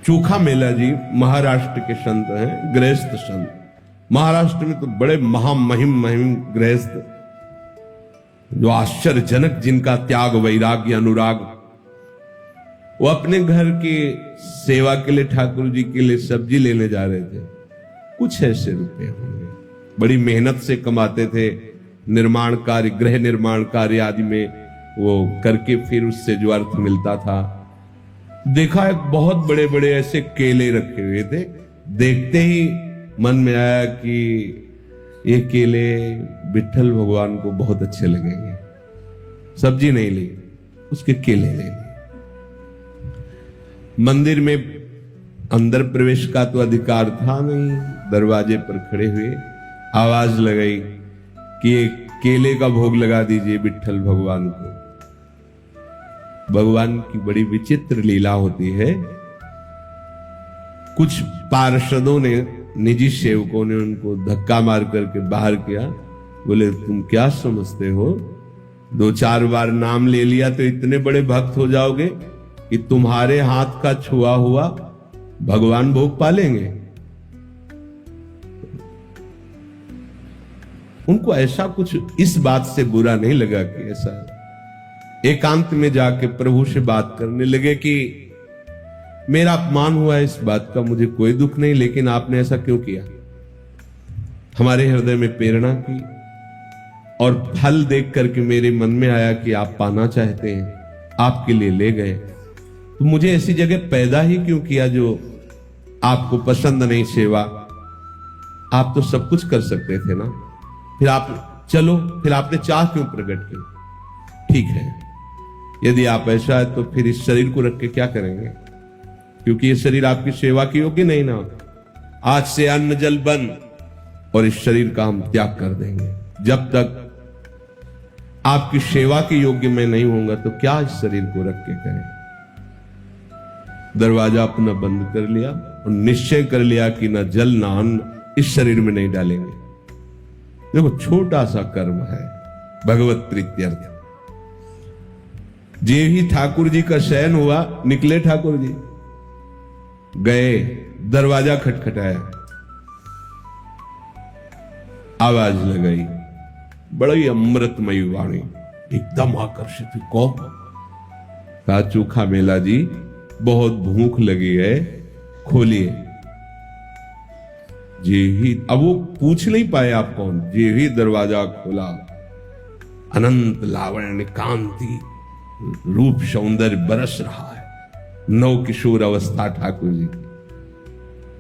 चोखा मेला जी महाराष्ट्र के संत हैं, गृहस्थ संत। महाराष्ट्र में तो बड़े महिम गृहस्थ, जो आश्चर्यजनक, जिनका त्याग वैराग्य अनुराग। वो अपने घर की सेवा के लिए, ठाकुर जी के लिए सब्जी लेने जा रहे थे। कुछ ऐसे रुपए होंगे, बड़ी मेहनत से कमाते थे, निर्माण कार्य, गृह निर्माण कार्य आदि में वो करके फिर उससे जो अर्थ मिलता था। देखा एक बहुत बड़े बड़े ऐसे केले रखे हुए थे। देखते ही मन में आया कि ये केले विठ्ठल भगवान को बहुत अच्छे लगेंगे। सब्जी नहीं ली, उसके केले ले लिए। मंदिर में अंदर प्रवेश का तो अधिकार था नहीं। दरवाजे पर खड़े हुए आवाज लगाई कि एक केले का भोग लगा दीजिए विठ्ठल भगवान को। भगवान की बड़ी विचित्र लीला होती है। कुछ पार्षदों ने, निजी सेवकों ने उनको धक्का मार करके बाहर किया। बोले तुम क्या समझते हो, 2-4 बार नाम ले लिया तो इतने बड़े भक्त हो जाओगे कि तुम्हारे हाथ का छुआ हुआ भगवान भोग पालेंगे। उनको ऐसा कुछ इस बात से बुरा नहीं लगा कि ऐसा। एकांत में जाके प्रभु से बात करने लगे कि मेरा अपमान हुआ है, इस बात का मुझे कोई दुख नहीं, लेकिन आपने ऐसा क्यों किया। हमारे हृदय में प्रेरणा की और फल देख करके मेरे मन में आया कि आप पाना चाहते हैं, आपके लिए ले गए। तो मुझे ऐसी जगह पैदा ही क्यों किया जो आपको पसंद नहीं सेवा। आप तो सब कुछ कर सकते थे ना, फिर आप चलो, फिर आपने चाह क्यों प्रकट की। ठीक है, यदि आप ऐसा है तो फिर इस शरीर को रख के क्या करेंगे, क्योंकि ये शरीर आपकी सेवा के योग्य नहीं ना। आज से अन्न जल बंद और इस शरीर का हम त्याग कर देंगे। जब तक आपकी सेवा के योग्य मैं नहीं होऊंगा तो क्या इस शरीर को रख के करें। दरवाजा अपना बंद कर लिया और निश्चय कर लिया कि ना जल ना अन्न इस शरीर में नहीं डालेंगे। देखो छोटा सा कर्म है, भगवत प्रीत्यर्थ। जे ही ठाकुर जी का शयन हुआ, निकले ठाकुर जी, गए, दरवाजा खटखटाया, आवाज लगाई, बड़ी अमृतमयी वाणी, एकदम आकर्षित हुई। कौन? कहा चोखा मेला जी, बहुत भूख लगी है, खोलिए। जे ही, अब वो पूछ नहीं पाए आप कौन। जे ही दरवाजा खोला, अनंत लावण्य कांति रूप सौंदर्य बरस रहा है। नव किशोर अवस्था ठाकुर जी,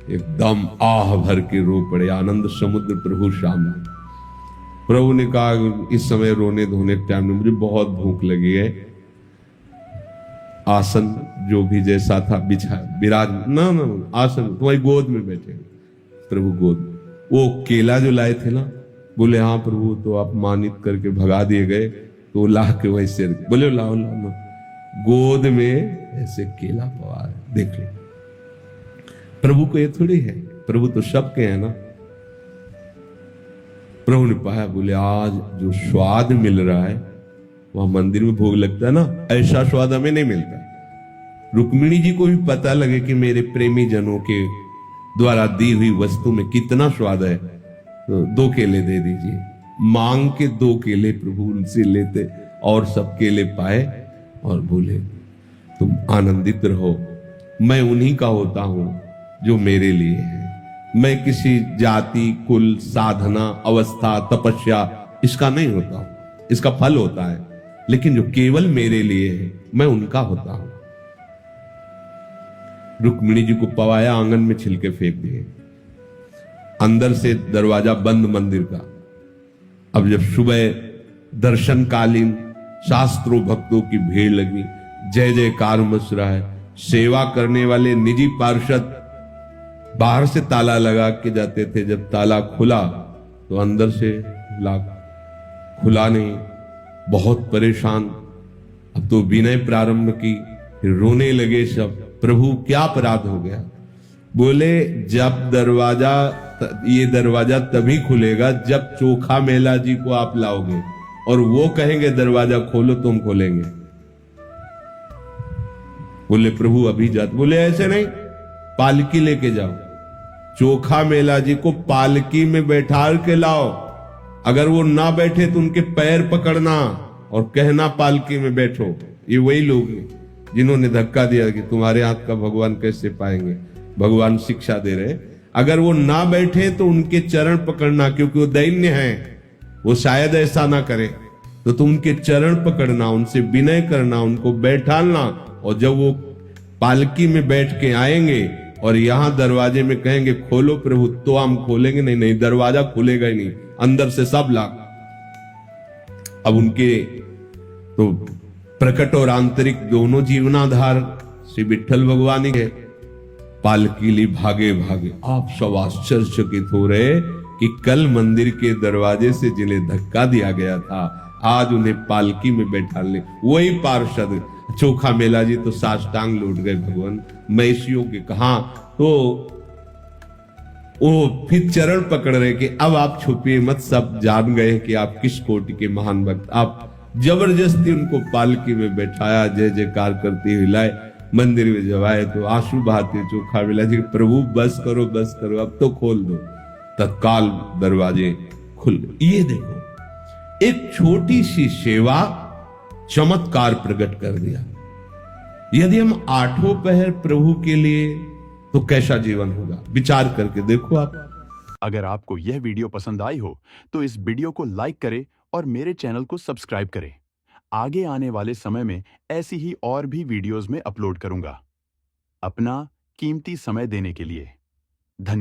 एकदम आह भर के रो पड़े। आनंद समुद्र प्रभु सामने। प्रभु ने कहा इस समय रोने धोने के टाइम में मुझे बहुत भूख लगी है। आसन जो भी जैसा था बिछा, विराज ना आसन तुम्हारी गोद में बैठे। प्रभु गोद, वो केला जो लाए थे ना, बोले हाँ प्रभु, तो आप मानित करके भगा दिए गए, तो ला के वैसे बोले लाओ लाओ। गोद में ऐसे केला पवा है, देख लो। प्रभु को ये थोड़ी है, प्रभु तो सबके हैं ना। प्रभु ने पाया, बोले आज जो स्वाद मिल रहा है वहां मंदिर में भोग लगता है ना, ऐसा स्वाद हमें नहीं मिलता। रुक्मिणी जी को भी पता लगे कि मेरे प्रेमी जनों के द्वारा दी हुई वस्तु में कितना स्वाद है, तो 2 केले दे दीजिए। मांग के 2 केले प्रभु उनसे लेते और सब केले पाए और बोले तुम आनंदित रहो, मैं उन्हीं का होता हूं जो मेरे लिए है। मैं किसी जाति, कुल, साधना, अवस्था, तपस्या इसका नहीं होता हूं, इसका फल होता है, लेकिन जो केवल मेरे लिए है मैं उनका होता हूं। रुक्मिणी जी को पवाया, आंगन में छिलके फेंक दिए। अंदर से दरवाजा बंद मंदिर का। अब जब सुबह दर्शनकालीन शास्त्रों भक्तों की भीड़ लगी, जय जयकार मच रहा है। सेवा करने वाले निजी पार्षद बाहर से ताला लगा के जाते थे, जब ताला खुला तो अंदर से खुला नहीं, बहुत परेशान। अब तो विनय प्रारंभ की, फिर रोने लगे सब। प्रभु क्या अपराध हो गया। बोले जब ये दरवाजा तभी खुलेगा जब चोखा मेला जी को आप लाओगे और वो कहेंगे दरवाजा खोलो तो हम खोलेंगे। बोले प्रभु अभी जाते। बोले ऐसे नहीं, पालकी लेके जाओ, चोखा मेला जी को पालकी में बैठा के लाओ। अगर वो ना बैठे तो उनके पैर पकड़ना और कहना पालकी में बैठो। ये वही लोग हैं जिन्होंने धक्का दिया कि तुम्हारे हाथ का भगवान कैसे पाएंगे। भगवान शिक्षा दे रहे, अगर वो ना बैठे तो उनके चरण पकड़ना, क्योंकि वो दैन्य हैं, वो शायद ऐसा ना करे, तो तुम उनके चरण पकड़ना, उनसे विनय करना, उनको बैठालना। और जब वो पालकी में बैठ के आएंगे और यहां दरवाजे में कहेंगे खोलो प्रभु, तो हम खोलेंगे नहीं, नहीं दरवाजा खुलेगा ही नहीं, अंदर से सब लाग। अब उनके तो प्रकट और आंतरिक दोनों जीवनाधार श्री विठ्ठल भगवान ही है। पालकी ली भागे भागे, आप सब आश्चर्यचकित हो रहे कि कल मंदिर के दरवाजे से जिन्हें धक्का दिया गया था, आज उन्हें पालकी में बैठा ले वही पार्षद चोखा मेला जी तो साष्टांग लौट गए भगवान महिषियों के। कहा तो वो फिर चरण पकड़ रहे कि अब आप छुपिए मत, सब जान गए कि आप किस कोटि के महान भक्त। आप जबरदस्ती उनको पालकी में बैठाया, जय जयकार करते हिलाए। मंदिर में जब आए तो आंसू बहाते चोखा मेला जी, प्रभु बस करो बस करो, अब तो खोल दो। तत्काल दरवाजे खुल गए। ये देखो एक छोटी सी सेवा चमत्कार प्रकट कर दिया। यदि हम आठों पहर प्रभु के लिए, तो कैसा जीवन होगा, विचार करके देखो आप। अगर आपको यह वीडियो पसंद आई हो तो इस वीडियो को लाइक करें और मेरे चैनल को सब्सक्राइब करें। आगे आने वाले समय में ऐसी ही और भी वीडियोस में अपलोड करूंगा। अपना कीमती समय देने के लिए